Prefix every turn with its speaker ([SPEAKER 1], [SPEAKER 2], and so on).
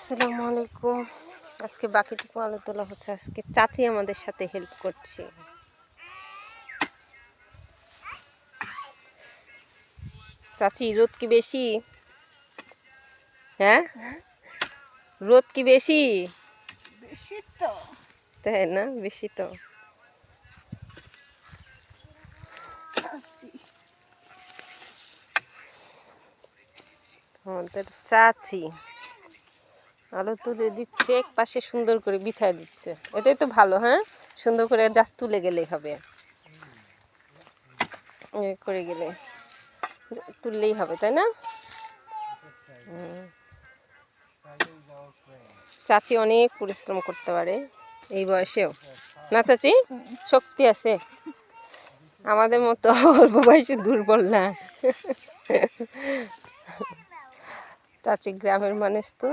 [SPEAKER 1] আসসালামু আলাইকুম। আজকে বাকিটুকু আলো তোলা হচ্ছে। আজকে চাচি আমাদের সাথে হেল্প করছে। চাচি, রোদ কি বেশি? হ্যাঁ, রোদ কি বেশি?
[SPEAKER 2] বেশি তো,
[SPEAKER 1] তাই না? বেশি তো। আমাদের চাচি আলো তুলে দিচ্ছে, এক পাশে সুন্দর করে বিছায় দিচ্ছে। এটাই তো ভালো। হ্যাঁ, সুন্দর করে জাস্ট তুলে গেলেই হবে। করে গেলে তুললেই হবে, তাই না? চাচি অনেক পরিশ্রম করতে পারে এই বয়সেও, না চাচি? শক্তি আছে আমাদের মতো অল্প বয়সে দুর্বল না। চাচি গ্রামের মানুষ তো।